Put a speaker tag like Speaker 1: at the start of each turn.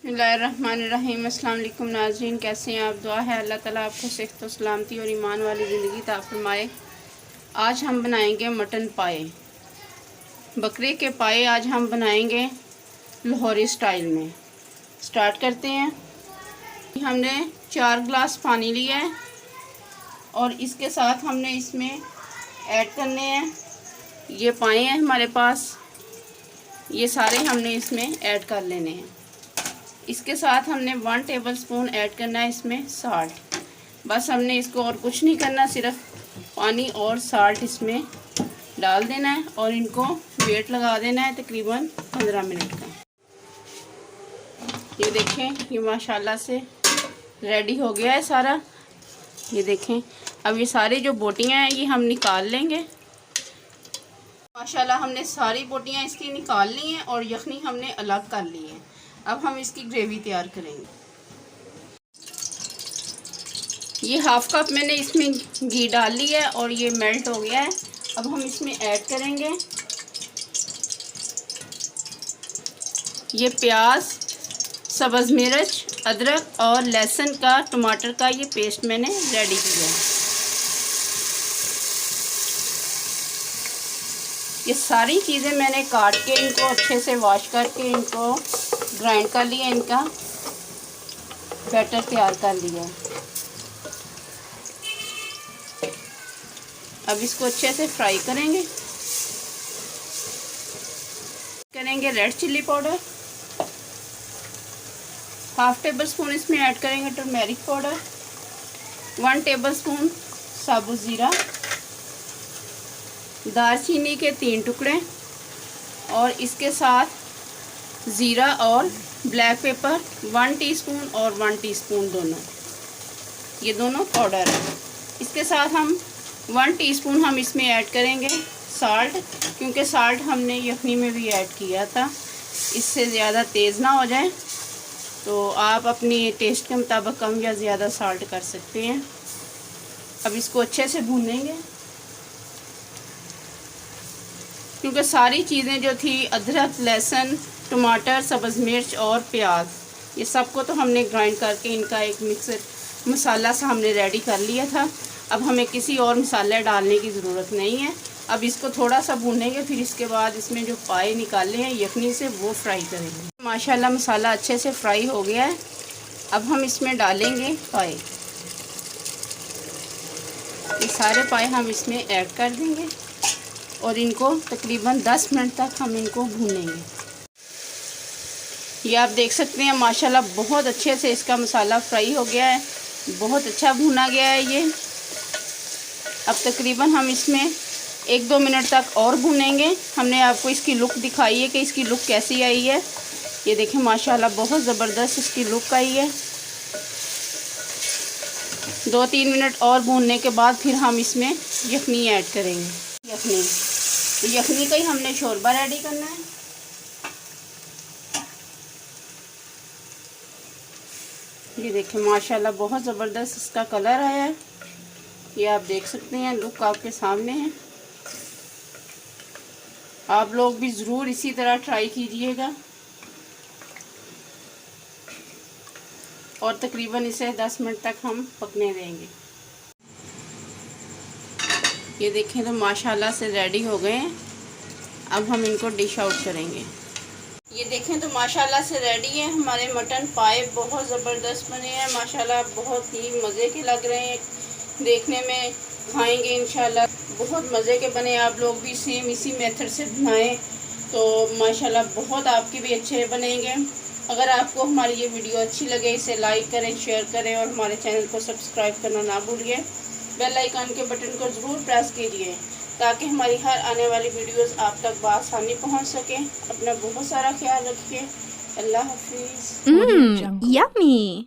Speaker 1: बिस्मिल्लाहिर्रहमानिर्रहीम। अस्सलाम वालेकुम नाज़रीन, कैसे हैं आप? दुआ है अल्लाह ताला आपको सेहत व सलामती और ईमान वाली ज़िंदगी अता फरमाए। आज हम बनाएंगे मटन पाए, बकरे के पाए आज हम बनाएंगे लाहौरी स्टाइल में। स्टार्ट करते हैं। हमने 4 गिलास पानी लिया है और इसके साथ हमने इसमें ऐड करने हैं ये पाए हैं हमारे पास, ये सारे हमने इसमें ऐड कर लेने हैं। इसके साथ हमने 1 टेबलस्पून ऐड करना है इसमें साल्ट। बस हमने इसको और कुछ नहीं करना, सिर्फ पानी और साल्ट इसमें डाल देना है और इनको वेट लगा देना है तकरीबन 15 मिनट का। ये देखें, ये माशाल्लाह से रेडी हो गया है सारा। ये देखें, अब ये सारी जो बोटियां हैं ये हम निकाल लेंगे। माशाल्लाह हमने सारी बोटियां इसकी निकाल ली हैं और यखनी हमने अलग कर ली है। अब हम इसकी ग्रेवी तैयार करेंगे। ये 1/2 कप मैंने इसमें घी डाल लिया है और ये मेल्ट हो गया है। अब हम इसमें ऐड करेंगे ये प्याज, सब्ज़ मिर्च, अदरक और लहसुन का, टमाटर का ये पेस्ट मैंने रेडी किया है। ये सारी चीज़ें मैंने काट के इनको अच्छे से वॉश करके इनको ग्राइंड कर लिया, इनका बैटर तैयार कर लिया। अब इसको अच्छे से फ्राई करेंगे रेड चिल्ली पाउडर 1/2 टेबलस्पून इसमें ऐड करेंगे टर्मेरिक पाउडर, 1 टेबलस्पून साबुत ज़ीरा, दालचीनी के 3 टुकड़े और इसके साथ ज़ीरा और ब्लैक पेपर 1 टीस्पून और 1 टीस्पून दोनों, ये दोनों पाउडर है। इसके साथ हम 1 टीस्पून हम इसमें ऐड करेंगे साल्ट, क्योंकि साल्ट हमने यखनी में भी ऐड किया था, इससे ज़्यादा तेज़ ना हो जाए तो आप अपनी टेस्ट के मुताबिक कम या ज़्यादा साल्ट कर सकते हैं। अब इसको अच्छे से भूनेंगे, क्योंकि सारी चीज़ें जो थी अदरक, लहसुन, टमाटर, सब्ज़ मिर्च और प्याज, ये सबको तो हमने ग्राइंड करके इनका एक मिक्सर मसाला सा हमने रेडी कर लिया था। अब हमें किसी और मसाले डालने की ज़रूरत नहीं है। अब इसको थोड़ा सा भूनेंगे, फिर इसके बाद इसमें जो पाए निकाले हैं यखनी से वो फ्राई करेंगे। माशाल्लाह मसाला अच्छे से फ्राई हो गया है। अब हम इसमें डालेंगे पाए, ये सारे पाए हम इसमें ऐड कर देंगे और इनको तकरीबन 10 मिनट तक हम इनको भूनेंगे। ये आप देख सकते हैं माशाल्लाह बहुत अच्छे से इसका मसाला फ्राई हो गया है, बहुत अच्छा भुना गया है ये। अब तकरीबन हम इसमें 1-2 मिनट तक और भुनेंगे। हमने आपको इसकी लुक दिखाई है कि इसकी लुक कैसी आई है। ये देखें माशाल्लाह बहुत ज़बरदस्त इसकी लुक आई है। 2-3 मिनट और भूनने के बाद फिर हम इसमें यखनी ऐड करेंगे। यखनी का ही हमने शोरबा रेडी करना है। ये देखें माशाल्लाह बहुत ज़बरदस्त इसका कलर आया है, ये आप देख सकते हैं, लुक आपके सामने है। आप लोग भी ज़रूर इसी तरह ट्राई कीजिएगा और तकरीबन इसे 10 मिनट तक हम पकने देंगे। ये देखें तो माशाल्लाह से रेडी हो गए हैं। अब हम इनको डिश आउट करेंगे। ये देखें तो माशाल्लाह से रेडी है हमारे मटन पाए, बहुत ज़बरदस्त बने हैं माशाल्लाह, बहुत ही मज़े के लग रहे हैं देखने में। खाएंगे इंशाल्लाह बहुत मज़े के बने। आप लोग भी सेम इसी मेथड से बनाएं तो माशाल्लाह बहुत आपके भी अच्छे बनेंगे। अगर आपको हमारी ये वीडियो अच्छी लगे इसे लाइक करें, शेयर करें और हमारे चैनल को सब्सक्राइब करना ना भूलिए। बेल आइकन के बटन को ज़रूर प्रेस कीजिए ताकि हमारी हर आने वाली वीडियोस आप तक बआसानी पहुंच सकें। अपना बहुत सारा ख्याल रखिए। अल्लाह हाफिज़।
Speaker 2: Yummy!